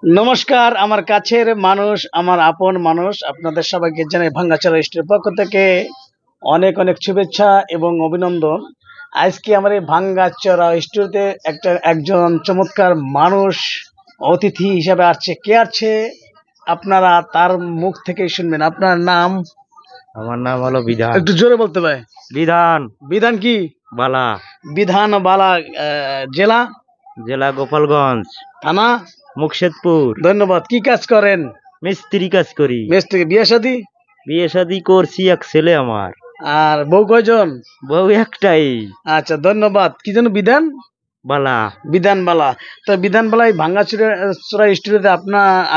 নমস্কার, আমার কাছের মানুষ, আমার আপন মানুষ, আপনাদের সবাইকে জানাই ভাঙ্গাচোরা স্টুডিওর পক্ষ থেকে অনেক অনেক শুভেচ্ছা এবং অভিনন্দন। আজকে আমার এই ভাঙ্গাচোরা স্টুডিওতে একজন চমৎকার মানুষ অতিথি হিসাবে আসছে। কে আসছে আপনারা তার মুখ থেকেই শুনবেন। আপনার নাম? আমার নাম হলো বিধান। একটু জোরে বলতে পারে। বিধান বিধান কি? বালা। বিধান বালা। জেলা? জেলা গোপালগঞ্জ। থানা? মুকশেদপুর। ধন্যবাদ। কি কাজ করেন? মিস্ত্রি কাজ করি। মিস্ত্রি। বিয়ে শাদী? বিয়ে শাদী করছি, এক ছেলে আমার। আর বউ কয়জন? বউ একটাই। আচ্ছা, ধন্যবাদ। কি যেন? বিধান বালা। বিধান বালা। তো বিধান বালাই ভাঙ্গাচোরা স্টুডিওতে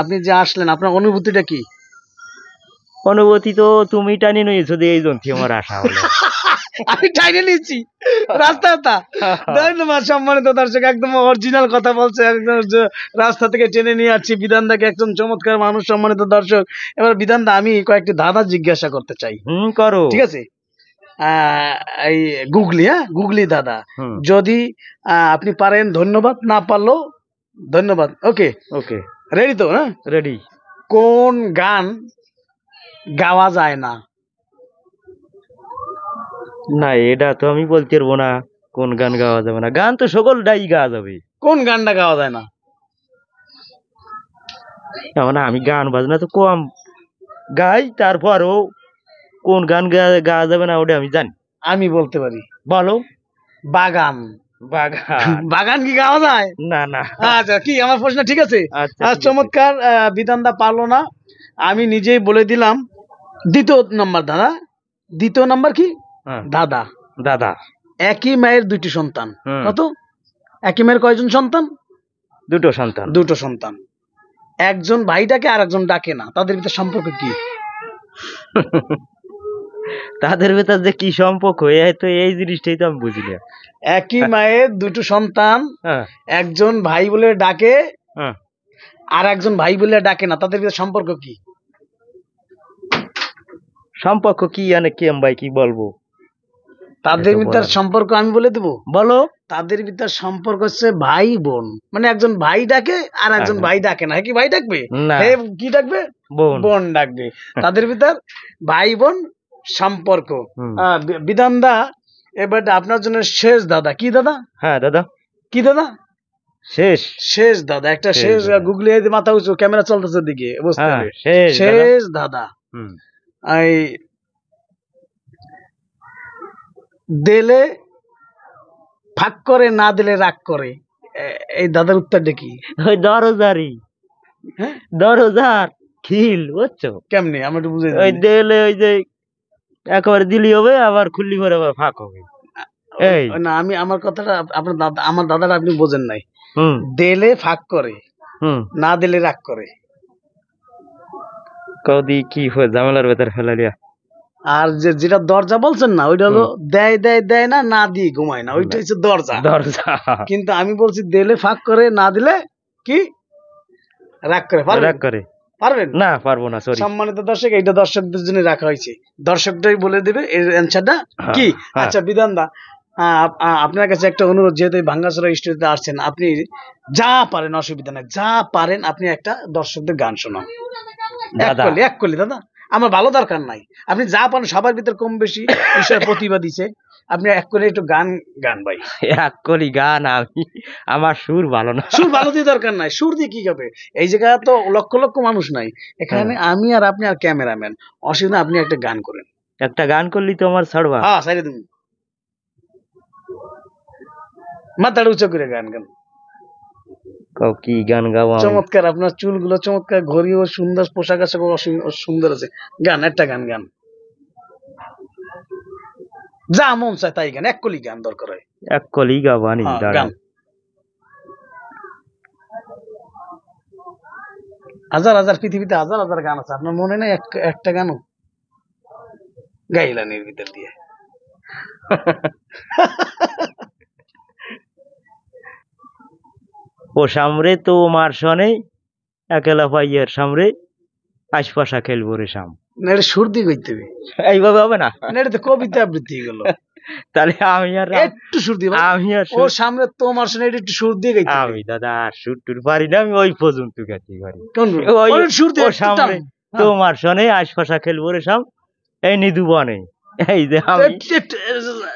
আপনি যে আসলেন, আপনার অনুভূতিটা কি? অনুভূতি তো তুমি টানি নিয়েছো, এই জন্য আমার আশা হলো। আমি টাইনে নিয়েছি রাস্তা। ধন্যবাদ সম্মানিত দর্শক, একদম অরিজিনাল কথা বলছে। একদম রাস্তা থেকে টেনে নিয়ে আসছি বিধানদাকে, একদম চমৎকার মানুষ। সম্মানিত দর্শক, এবার বিধানদা আমি কয়েকটি ধাঁধা জিজ্ঞাসা করতে চাই। করো। ঠিক আছে? এই গুগলি, গুগলি দাদা। যদি আপনি পারেন ধন্যবাদ, না পারলেও ধন্যবাদ। ওকে ওকে, রেডি তো? হ্যাঁ, রেডি। কোন গান গাওয়া যায় না? না, এটা তো আমি বলতে পারবো না। কোন গান গাওয়া যাবে না? গান তো সকলটাই গাওয়া যাবে। কোন গানটা গাওয়া যায় না? মানে আমি গান বাজনা তো কম গাই, তারপরও কোন গান গাওয়া যাবে না ওটা আমি জানি। আমি বলতে পারি। বলো। বাগান। বাগান। বাগান কি গাওয়া যায়? না না। আচ্ছা, কি আমার প্রশ্ন ঠিক আছে? আচ্ছা, চমৎকার। বিধানদা পারলো না, আমি নিজেই বলে দিলাম। দ্বিতীয় নাম্বার দাদা। দ্বিতীয় নাম্বার কি? দাদা। দাদা। একই মায়ের দুটি সন্তান। কত? একই মায়ের কয়জন সন্তান? দুটো সন্তান। দুটো সন্তান। একজন ভাই ডাকে আর একজন ডাকে না, তাদের ভিতরে সম্পর্ক কি? তাদের ভেতর যে কি সম্পর্ক, তো এই জিনিসটাই তো আমি বুঝি না। একই মায়ের দুটো সন্তান, একজন ভাই বলে ডাকে আর একজন ভাই বলে ডাকে না, তাদের ভিতরে সম্পর্ক কি? সম্পর্ক কি জানে কি ভাই, কি বলবো? তাদের ভিতর সম্পর্ক আমি বলে দেবো। বলো। তাদের ভিতর সম্পর্ক হচ্ছে ভাই বোন। মানে একজন ভাই ডাকে আর একজন ভাই ডাকে না। কি ভাই ডাকবে? কি ডাকবে? বোন ডাকবে। তাদের ভিতর ভাই বোন সম্পর্ক। বিধানদা, এবার আপনার জন্য শেষ দাদা। কি দাদা? হ্যাঁ দাদা। কি দাদা? শেষ দাদা। একটা শেষ। গুগলি মাথা উঁচু, ক্যামেরা চলতেছে দিকে, বুঝতে হবে। শেষ দাদা। এই দিলে ফাঁক করে, না দিলে রাগ করে, এই দাদার উত্তরটা কি? ওই দরজারি। দরজার খিল, বুঝছো? কেমনে আমি একটু বুঝে। ওই দিলে ওই যে একবারে দিলি হবে, আবার খুললি করে আবার ফাঁক হবে। এই না, আমি আমার কথাটা আপনার দাদা, আমার দাদাটা আপনি বোঝেন নাই। দিলে ফাঁক করে, না দিলে রাগ করে। কদি কি হয়ে ঝামেলার ভেতর ফেলালিয়া। আর যেটা দরজা বলছেন না, ওইটা হলো দেয় দেয় দেয় না, না দিয়ে ঘুমায় না, ওইটা হচ্ছে দরজা। কিন্তু আমি বলছি দিলে ফাঁক করে, না দিলে কি রাগ করে। রাগ করে পারবেন না? পারবো না, সরি। সম্মানিত দর্শক, এইটা দর্শকদের জন্য রাখা হয়েছে, দর্শকটাই বলে দেবে এর অ্যান্সারটা কি। আচ্ছা বিধানদা, আপনার কাছে একটা অনুরোধ, যেহেতু ভাঙ্গাচোরা স্টুডিওতে আসছেন, আপনি যা পারেন, অসুবিধা নাই, যা পারেন আপনি একটা দর্শকদের গান শোনান। এক কলি দাদা, আমার ভালো দরকার নাই, আপনি যা পারেন। সবার ভিতরে কম বেশি বিষয় প্রতিভা দিছে, আপনি এক করে একটু গান ভাই। এক কলি গান? আমি আমার সুর ভালো না। সুর ভালো দিয়ে দরকার নাই, সুর দিয়ে কি হবে? এই জায়গায় তো লক্ষ লক্ষ মানুষ নাই, এখানে আমি আর আপনি আর ক্যামেরাম্যান। অসুবিধা, আপনি একটা গান করেন। একটা গান করলি তো আমার ছাড়বা? হ্যাঁ, সাইডে তুমি মাথাটা উঁচু করে গান গান। কি গান গাবো? চমৎকার, আপনার চুলগুলো চমৎকার, ঘড়িও সুন্দর, পোশাক আশাক সুন্দর আছে। গান, একটা গান যা মন চায় তাই গান। এক কলি গান দরকার হয়। এক কলি গাবানি গান। হাজার হাজার পৃথিবীতে হাজার হাজার গান আছে, আপনার মনে নাই একটা গানও গাইলানির ভিতর দিয়ে? ও সামরে তো মার শনে, একেলা পাইয়ের সামরে আশপাশা খেলবো রে শাম। না, এটা সুর দিয়ে গাইতে হবে, এইভাবে হবে না। এটা তো কবিতা আবৃত্তি গেল। তাহলে আমি আর একটু সুর দিয়ে ভাই, আমি আর ওর সামনে তোমার শুনে একটু সুর দিয়ে গাইতে হবে। আমি দাদা আর সুর টুর পারি না, আমি ওই পর্যন্ত গাইতে পারি। কোন ওই ওর সুর দিয়ে ওর একটু সামনে টান। হ্যাঁ। তোমার শোনে আশপাশা খেলবো রে সাম, এই নিদু বনে, এই যে আমি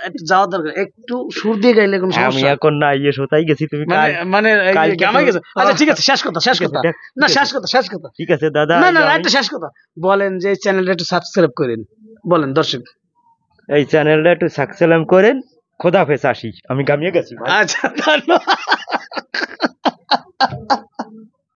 একটু যাওয়া দরকার, একটু সুর দিয়ে গাইলে কোনো আমি সমস্যা? এখন না ইয়ে সোতাই গেছি, তুমি মানে মানে এই যে কালকে গামাই গেছে। আচ্ছা ঠিক আছে, শেষ কথা, শেষ ঠিক আছে, কথা। দেখ, না ঠিক শেষ আছে। কথা, শেষ কথা। ঠিক আছে দাদা, না এই না যে না, আমি একটা শেষ কথা বলেন যে এই চ্যানেলটা একটু সাবস্ক্রাইব করেন, বলেন দর্শক। এই চ্যানেলটা একটু সাবস্ক্রাইব করেন। খোদাফেজ, আসি, আমি গামিয়ে গেছি ভাই। আচ্ছা ধন্যবাদ।